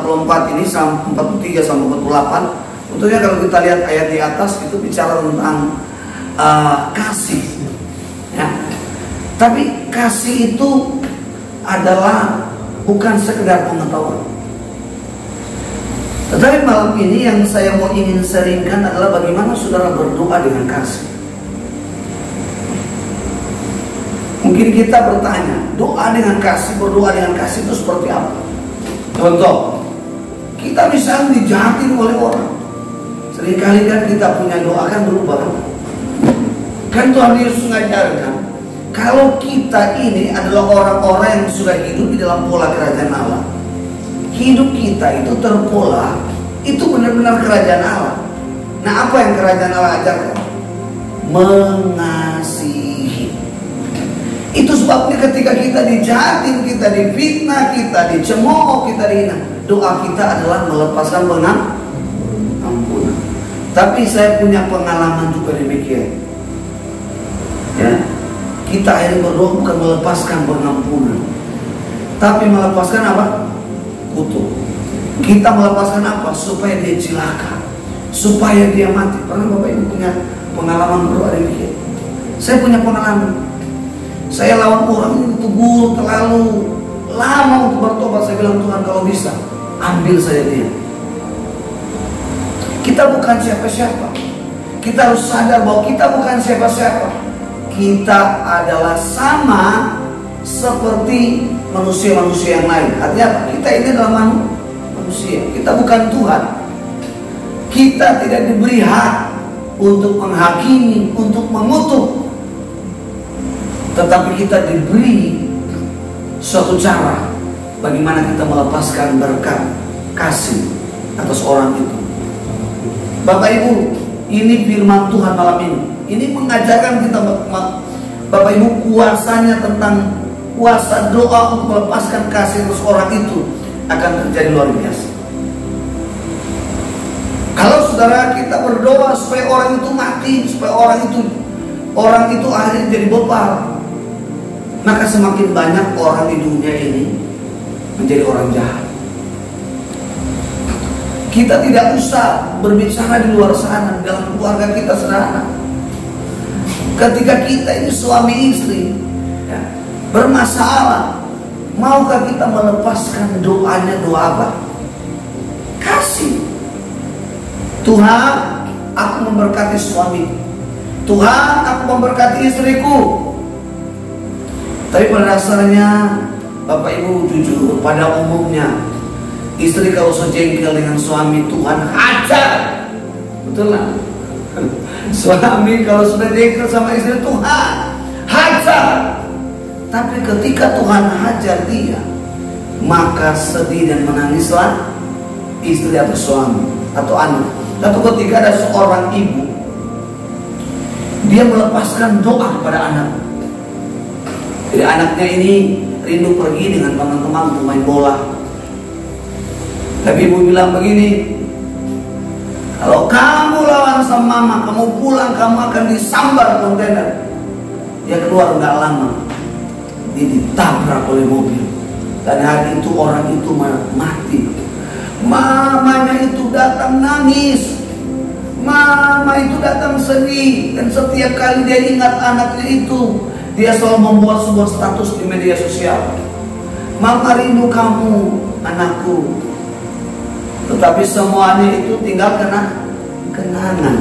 44 ini sampai 43 sampai 48. Tentunya kalau kita lihat ayat di atas itu bicara tentang kasih, ya. Tapi kasih itu adalah bukan sekedar pengetahuan. Tetapi malam ini yang saya ingin sharingkan adalah bagaimana saudara berdoa dengan kasih. Mungkin kita bertanya, doa dengan kasih, berdoa dengan kasih itu seperti apa? Contoh, kita misalnya dijahatin oleh orang. Seringkali kan kita punya doa kan berubah. Kan Tuhan Yesus mengajarkan, kalau kita ini adalah orang-orang yang sudah hidup di dalam pola kerajaan Allah. Hidup kita itu terpola, itu benar-benar kerajaan Allah. Nah, apa yang kerajaan Allah ajarkan? Mengasihi. Itu sebabnya ketika kita dijahatin, kita difitnah, kita dicemooh, kita dihina, doa kita adalah melepaskan pengampunan. Tapi saya punya pengalaman juga demikian, ya. Kita akhirnya berdoa bukan melepaskan pengampunan, tapi melepaskan apa? Kutuk. Kita melepaskan apa? Supaya dia celaka, supaya dia mati. Pernah Bapak Ibu punya pengalaman berdoa demikian? Saya punya pengalaman. Saya lawan orang ini tegur terlalu lama untuk bertobat. Saya bilang, Tuhan kalau bisa ambil saja dia. Kita bukan siapa-siapa. Kita harus sadar bahwa kita bukan siapa-siapa. Kita adalah sama seperti manusia-manusia yang lain. Artinya apa? Kita ini adalah manusia. Kita bukan Tuhan. Kita tidak diberi hak untuk menghakimi, untuk mengutuk. Tetapi kita diberi suatu cara bagaimana kita melepaskan berkat kasih atas orang itu. Bapak Ibu, ini firman Tuhan malam ini. Ini mengajarkan kita, Bapak Ibu, kuasanya tentang kuasa doa untuk melepaskan kasih atas orang itu akan terjadi luar biasa. Kalau saudara kita berdoa supaya orang itu mati, supaya orang itu akhirnya jadi bebal, maka semakin banyak orang di dunia ini menjadi orang jahat. Kita tidak usah berbicara di luar sana, dalam keluarga kita sederhana. Ketika kita ini suami istri, ya, bermasalah, maukah kita melepaskan doanya? Doa apa? Kasih. Tuhan, aku memberkati suami. Tuhan, aku memberkati istriku. Tapi pada dasarnya Bapak Ibu jujur, pada umumnya istri kalau sejengkel dengan suami, Tuhan hajar. Betul lah. Suami kalau sudah jengkel sama istri, Tuhan hajar. Tapi ketika Tuhan hajar dia, maka sedih dan menangislah istri atau suami atau anak. Atau ketika ada seorang ibu, dia melepaskan doa kepada anak. Jadi anaknya ini rindu pergi dengan teman-teman untuk main bola. Tapi ibu bilang begini, kalau kamu lawan sama mama, kamu pulang, kamu akan disambar kontainer. Dia keluar nggak lama, dia ditabrak oleh mobil. Dan hari itu orang itu mati. Mamanya itu datang nangis, mama itu datang sedih. Dan setiap kali dia ingat anaknya itu, dia selalu membuat sebuah status di media sosial. Mama rindu kamu, anakku. Tetapi semuanya itu tinggal kenangan.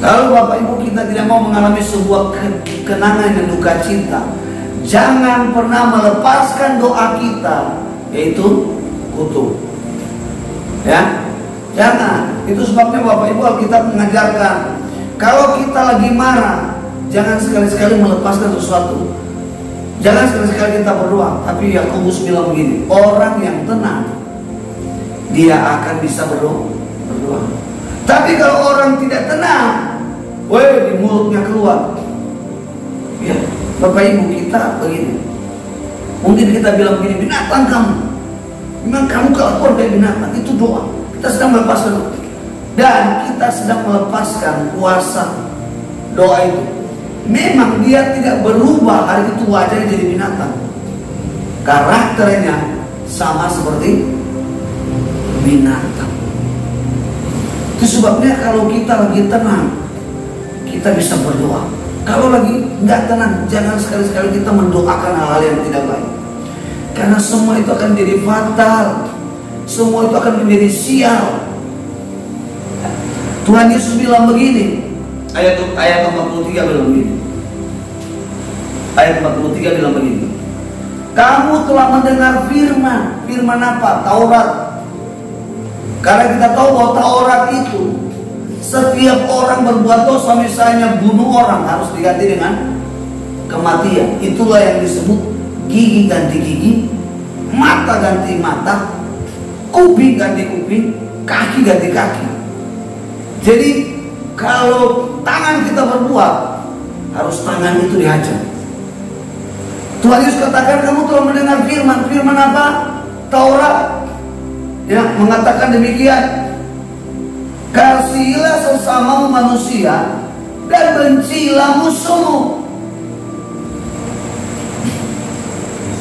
Kalau Bapak Ibu kita tidak mau mengalami sebuah kenangan dan duka cita, jangan pernah melepaskan doa kita, yaitu kutuk. Ya, jangan. Itu sebabnya Bapak Ibu Alkitab mengajarkan, kalau kita lagi marah, jangan sekali-sekali melepaskan sesuatu. Jangan sekali-sekali kita berdoa. Tapi Yakobus bilang begini, orang yang tenang, dia akan bisa berdoa. Tapi kalau orang tidak tenang, di mulutnya keluar. Ya, Bapak Ibu kita begini. Mungkin kita bilang begini, binatang kamu. Memang kamu kelakuan kayak binatang. Itu doa. Kita sedang melepaskan. Dan kita sedang melepaskan kuasa doa itu. Memang dia tidak berubah hari itu wajahnya jadi binatang. Karakternya sama seperti binatang. Itu sebabnya kalau kita lagi tenang, kita bisa berdoa. Kalau lagi nggak tenang, jangan sekali-sekali kita mendoakan hal-hal yang tidak baik. Karena semua itu akan jadi fatal. Semua itu akan menjadi sial. Tuhan Yesus bilang begini, ayat 43 bilang begini. Ayat 43 bilang begini. Kamu telah mendengar firman. Firman apa? Taurat. Karena kita tahu bahwa Taurat itu, setiap orang berbuat dosa, misalnya bunuh orang, harus diganti dengan kematian. Itulah yang disebut gigi ganti gigi, mata ganti mata, kuping ganti kuping, kaki ganti kaki. Jadi kalau tangan kita berbuat, harus tangan itu dihajar. Tuhan Yesus katakan, kamu telah mendengar firman. Firman apa? Taurat. Ya, mengatakan demikian. Kasihilah sesamamu manusia dan bencilah musuhmu.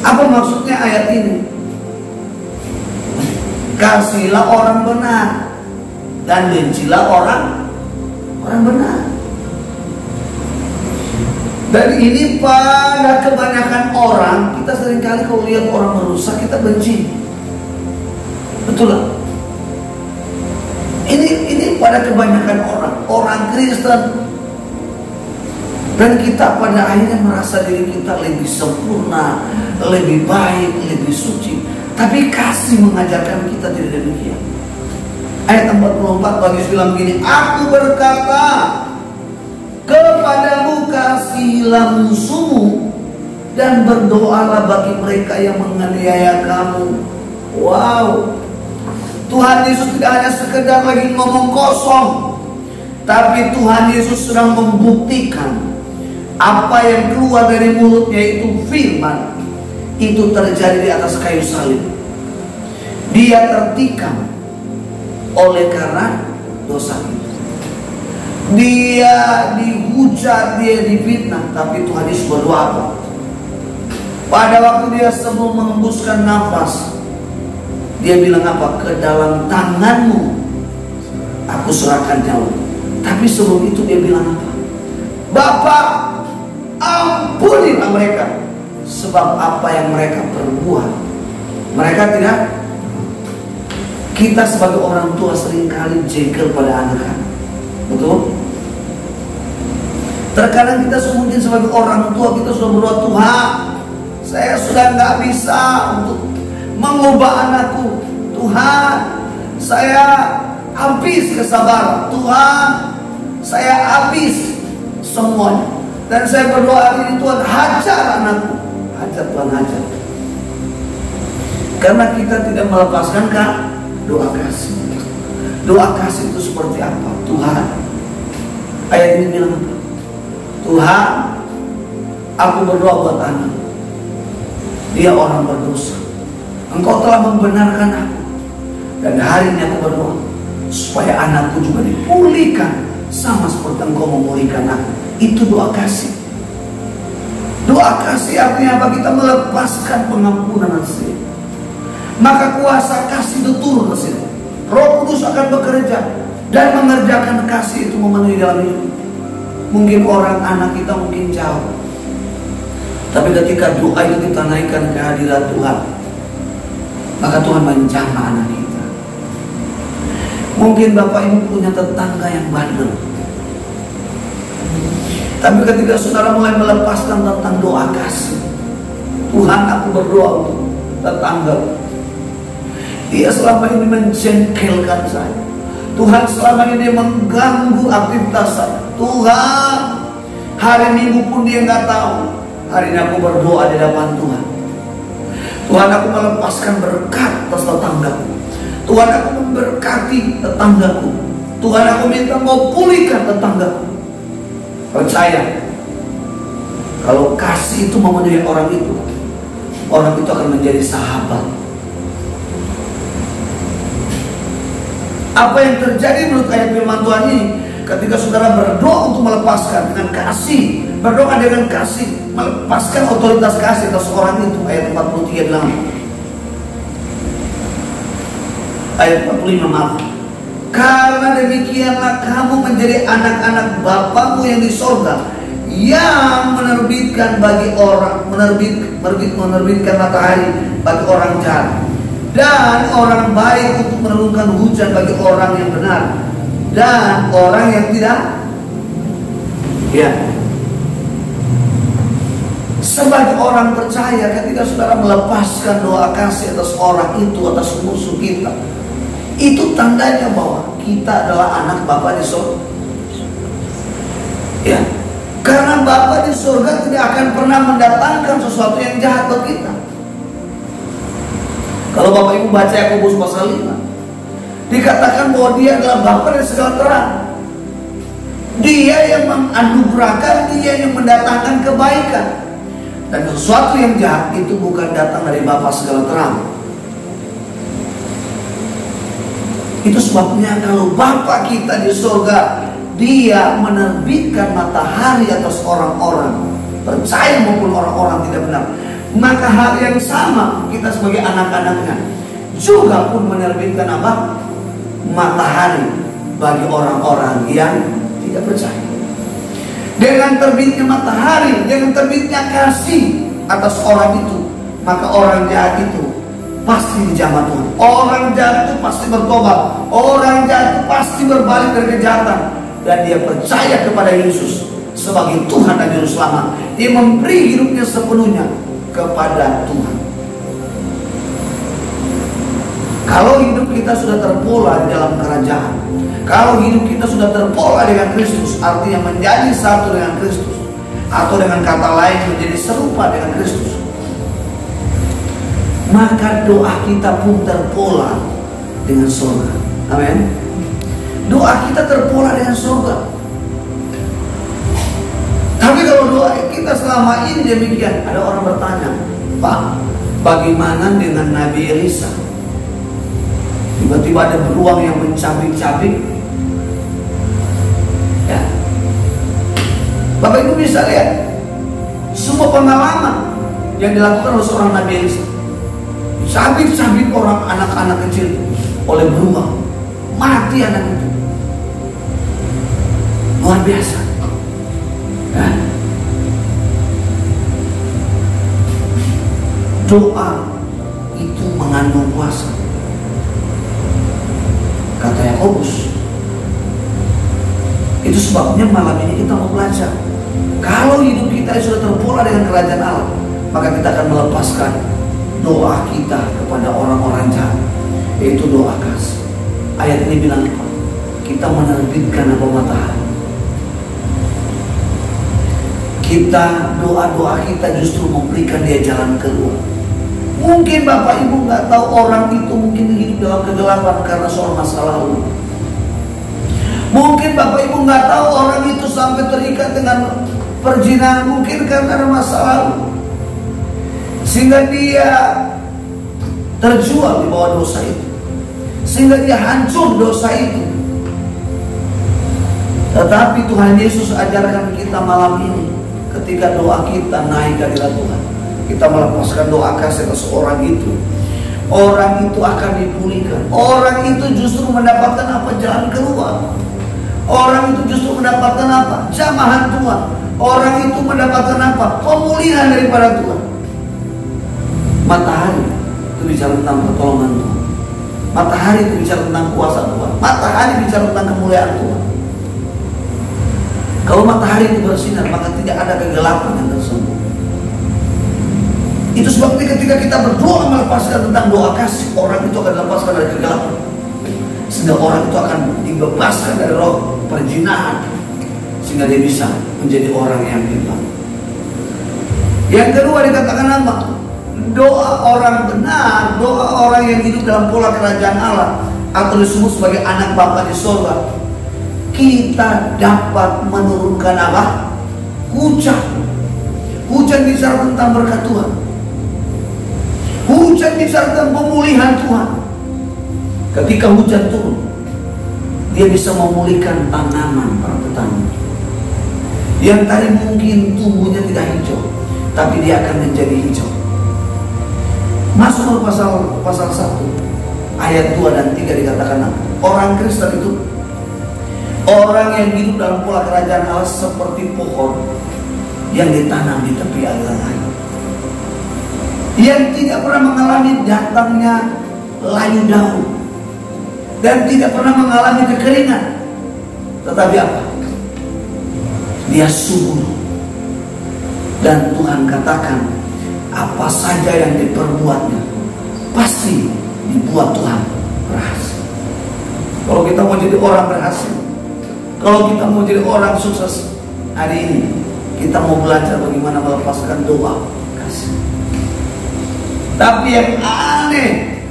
Apa maksudnya ayat ini? Kasihilah orang benar dan bencilah orang benar. Dan ini pada kebanyakan orang, kita seringkali kalau lihat orang merusak, kita benci. Betul lah. Ini pada kebanyakan orang Kristen. Dan kita pada akhirnya merasa diri kita lebih sempurna, lebih baik, lebih suci. Tapi kasih mengajarkan kita tidak demikian. Ayat 44 Tuhan Yesus bilang begini, aku berkata kepadamu, kasihilah musuhmu dan berdoalah bagi mereka yang menganiaya kamu. Wow. Tuhan Yesus tidak hanya sekedar lagi ngomong kosong, tapi Tuhan Yesus sedang membuktikan apa yang keluar dari mulutnya itu firman. Itu terjadi di atas kayu salib. Dia tertikam oleh karena dosa itu. Dia dihujat, dia difitnah, tapi Tuhan Yesus berdoa apa? Pada waktu dia sebelum mengembuskan nafas, dia bilang apa? Ke dalam tanganmu aku serahkan nyawa. Tapi sebelum itu dia bilang apa? Bapa, ampunilah mereka, sebab apa yang mereka perbuat mereka tidak. Kita sebagai orang tua seringkali jengkel pada anak-anak, betul? Terkadang kita mungkin sebagai orang tua kita sudah berdoa, Tuhan, saya sudah nggak bisa untuk mengubah anakku. Tuhan, saya habis kesabaran. Tuhan, saya habis semuanya. Dan saya berdoa hari ini, Tuhan, hajar anakku. Hajar Tuhan, hajar. Karena kita tidak melepaskan doa kasih. Doa kasih itu seperti apa? Tuhan, ayat ini bilang apa? Tuhan, aku berdoa buat anak. Dia orang berdosa. Engkau telah membenarkan aku. Dan hari ini aku berdoa supaya anakku juga dipulihkan sama seperti engkau memulihkan aku. Itu doa kasih. Doa kasih artinya apa? Kita melepaskan pengampunan dosa. Maka kuasa kasih itu turun ke sini. Roh Kudus akan bekerja dan mengerjakan kasih itu memenuhi dalam hidup. Mungkin orang anak kita mungkin jauh, tapi ketika doa itu kita naikkan ke hadirat Tuhan, maka Tuhan menjamah anak kita. Mungkin Bapak Ibu punya tetangga yang bandel, tapi ketika saudara mulai melepaskan tentang doa kasih, Tuhan, aku berdoa untuk tetangga. Dia selama ini menjengkelkan saya. Tuhan, selama ini mengganggu aktivitas saya. Tuhan, hari Minggu pun dia nggak tahu. Hari ini aku berdoa di hadapan Tuhan. Tuhan, aku melepaskan berkat atas tetanggaku. Tuhan, aku memberkati tetanggaku. Tuhan, aku minta mau pulihkan tetanggaku. Percaya, kalau kasih itu memenuhi orang itu akan menjadi sahabat. Apa yang terjadi menurut ayat firman Tuhan ini? Ketika saudara berdoa untuk melepaskan dengan kasih, berdoa dengan kasih, melepaskan otoritas kasih atas orang itu. Ayat 43 bilang, ayat 45, maaf. Karena demikianlah kamu menjadi anak-anak Bapamu yang di sorga, yang menerbitkan bagi orang menerbitkan matahari bagi orang jahat dan orang baik untuk menurunkan hujan bagi orang yang benar dan orang yang tidak. Ya. Sebagai orang percaya, ketika saudara melepaskan doa kasih atas orang itu, atas musuh kita, itu tandanya bahwa kita adalah anak Bapa di surga. Ya. Karena Bapa di surga tidak akan pernah mendatangkan sesuatu yang jahat buat kita. Kalau Bapak Ibu baca Yakobus pasal 5, dikatakan bahwa Dia adalah Bapa dari segala terang. Dia yang menganugerahkan, Dia yang mendatangkan kebaikan. Dan sesuatu yang jahat itu bukan datang dari Bapa segala terang. Itu sebabnya kalau Bapa kita di surga, Dia menerbitkan matahari atas orang-orang percaya maupun orang-orang tidak benar, maka hal yang sama kita sebagai anak-anaknya juga pun menerbitkan apa? Matahari bagi orang-orang yang tidak percaya. Dengan terbitnya matahari, dengan terbitnya kasih atas orang itu, maka orang jahat itu pasti dijamah Tuhan. Orang jahat itu pasti bertobat. Orang jahat itu pasti berbalik dari kejahatan, dan dia percaya kepada Yesus sebagai Tuhan dan Juru Selamat. Dia memberi hidupnya sepenuhnya kepada Tuhan. Kalau hidup kita sudah terpola di dalam kerajaan, kalau hidup kita sudah terpola dengan Kristus, artinya menjadi satu dengan Kristus, atau dengan kata lain menjadi serupa dengan Kristus, maka doa kita pun terpola dengan surga. Amin. Doa kita terpola dengan surga. Tapi kalau doa kita selama ini demikian, ada orang bertanya, Pak, bagaimana dengan Nabi Elisa? Tiba-tiba ada beruang yang mencabik-cabik. Ya. Bapak Ibu bisa lihat semua pengalaman yang dilakukan oleh seorang Nabi Elisa. Cabik-cabik orang, anak-anak kecil oleh beruang, mati anak itu. Luar biasa. Ya. Doa itu mengandung kuasa. Kata Yakobus. Itu sebabnya malam ini kita mau belajar. Kalau hidup kita sudah terpola dengan kerajaan Allah, maka kita akan melepaskan doa kita kepada orang-orang jahat, yaitu doa kasih. Ayat ini bilang apa? Kita menerbitkan apa? Matahari. Kita, doa-doa kita justru memberikan dia jalan keluar. Mungkin Bapak Ibu nggak tahu orang itu mungkin hidup dalam kegelapan karena soal masa lalu. Mungkin Bapak Ibu nggak tahu orang itu sampai terikat dengan perzinahan, mungkin karena masa lalu, sehingga dia terjual di bawah dosa itu, sehingga dia hancur dosa itu. Tetapi Tuhan Yesus ajarkan kita malam ini, ketika doa kita naik ke hadirat Tuhan, kita melepaskan doa kasih ke seorang itu, orang itu akan dipulihkan. Orang itu justru mendapatkan apa? Jalan keluar. Orang itu justru mendapatkan apa? Jamahan Tuhan. Orang itu mendapatkan apa? Pemulihan daripada Tuhan. Matahari itu bicara tentang pertolongan Tuhan. Matahari itu bicara tentang kuasa Tuhan. Matahari bicara tentang kemuliaan Tuhan. Kalau matahari itu bersinar, maka tidak ada kegelapan yang tersembunyi. Itu sebabnya ketika kita berdoa melepaskan tentang doa kasih, orang itu akan dilepaskan dari kegelapan, sehingga orang itu akan dibebaskan dari roh perzinahan, sehingga dia bisa menjadi orang yang hidup. Yang kedua dikatakan apa? Doa orang benar, doa orang yang hidup dalam pola kerajaan Allah, atau disebut sebagai anak Bapa di surga, kita dapat menurunkan apa? Hujan. Hujan bicara tentang berkat Tuhan. Hujan bicara tentang pemulihan Tuhan. Ketika hujan turun, dia bisa memulihkan tanaman para petani yang tadi mungkin tumbuhnya tidak hijau, tapi dia akan menjadi hijau. Masuk ke pasal 1 ayat 2 dan 3 dikatakan orang Kristen itu orang yang hidup dalam pola kerajaan Allah seperti pohon yang ditanam di tepi aliran air, yang tidak pernah mengalami datangnya layu daun dan tidak pernah mengalami kekeringan. Tetapi apa? Dia subur. Dan Tuhan katakan apa saja yang diperbuatnya pasti dibuat Tuhan berhasil. Kalau kita mau jadi orang berhasil, kalau kita mau jadi orang sukses, hari ini kita mau belajar bagaimana melepaskan doa kasih. Tapi yang aneh,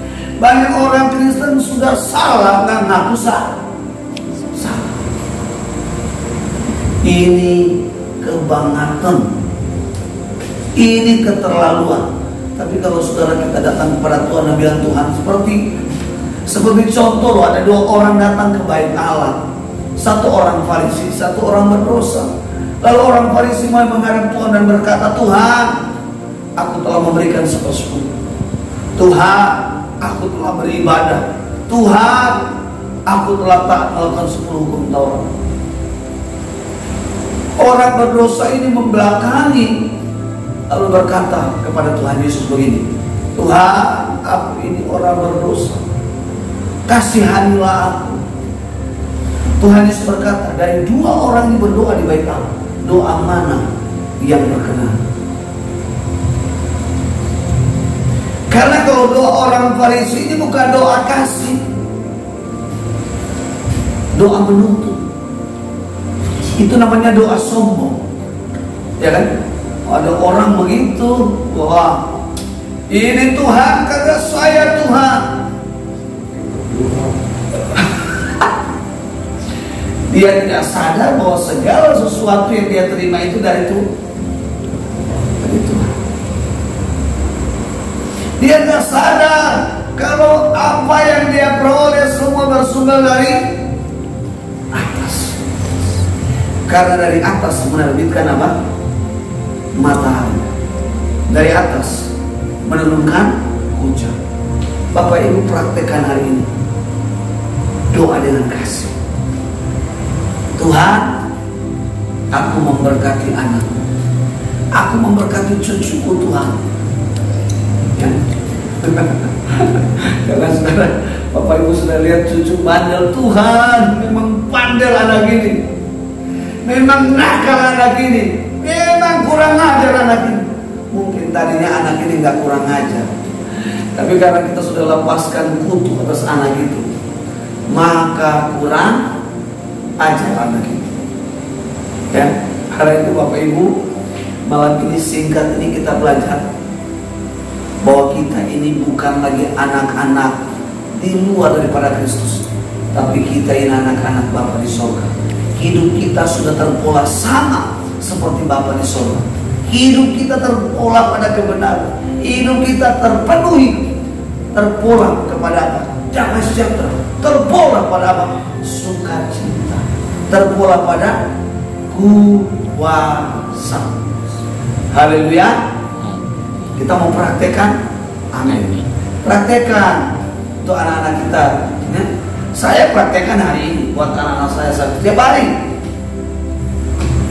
banyak orang Kristen sudah salah nggak ngaku salah. Ini kebangetan, ini keterlaluan. Tapi kalau saudara kita datang kepada Tuhan dan bilang, Tuhan, seperti contoh loh, ada 2 orang datang ke bait Allah, 1 orang Farisi, 1 orang berdosa. Lalu orang Farisi mulai menghadap Tuhan dan berkata, Tuhan, aku telah memberikan 1/10. Tuhan, aku telah beribadah. Tuhan, aku telah taat melakukan 10 hukum Taurat. Orang berdosa ini membelakangi, lalu berkata kepada Tuhan Yesus begini, Tuhan, aku ini orang berdosa, kasihanilah aku. Tuhan Yesus berkata, dari 2 orang ini berdoa di bait Allah, doa mana yang berkenan? Karena kalau doa orang Farisi ini bukan doa kasih, doa menuntut. Itu namanya doa sombong, ya kan? Ada orang begitu, wah, ini Tuhan kata saya Tuhan. Dia tidak sadar bahwa segala sesuatu yang dia terima itu dari Tuhan. Dia tidak sadar kalau apa yang dia peroleh semua bersumber dari atas. Karena dari atas menerbitkan apa? Matahari. Dari atas menurunkan hujan. Bapak Ibu praktekkan hari ini doa dengan kasih. Tuhan, aku memberkati anakku, aku memberkati cucuku Tuhan. Ya. Jangan saudara, Bapak Ibu sudah lihat cucu bandel, Tuhan memang bandel anak ini, memang nakal anak ini, memang kurang ajar anak ini. Mungkin tadinya anak ini nggak kurang ajar, tapi karena kita sudah lepaskan kutu atas anak itu, maka kurang ajar anak itu. Ya, hari itu Bapak Ibu, malam ini singkat ini kita belajar bahwa kita ini bukan lagi anak-anak di luar daripada Kristus, tapi kita ini anak-anak Bapa di sorga. Hidup kita sudah terpola sama seperti Bapa di sorga. Hidup kita terpola pada kebenaran. Hidup kita terpenuhi, terpola kepada apa? Damai sejahtera. Terpola pada apa? Sukacita. Terpola pada kuasa. Haleluya. Kita mau praktekkan, amin. Praktekkan untuk anak-anak kita. Ya. Saya praktekkan hari ini buat anak-anak saya setiap hari.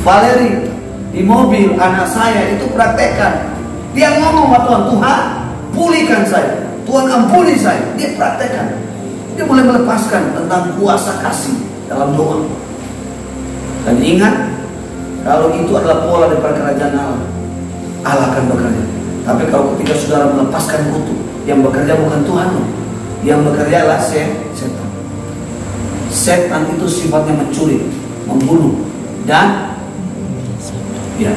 Valeri di mobil anak saya itu praktekkan. Dia ngomong sama Tuhan, Tuhan pulihkan saya, Tuhan ampuni saya. Dia praktekkan. Dia mulai melepaskan tentang kuasa kasih dalam doa. Dan ingat, kalau itu adalah pola daripada kerajaan Allah, Allah akan bekerja. Tapi kalau ketika saudara melepaskan kutu, yang bekerja bukan Tuhan, yang bekerja adalah setan. Setan itu sifatnya mencuri, membunuh, dan ya.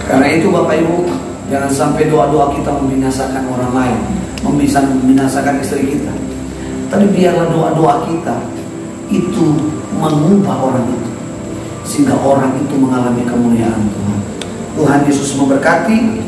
Karena itu Bapak Ibu, jangan sampai doa-doa kita membinasakan orang lain, membinasakan istri kita. Tapi biarlah doa-doa kita itu mengubah orang itu, sehingga orang itu mengalami kemuliaan Tuhan. Tuhan Yesus memberkati.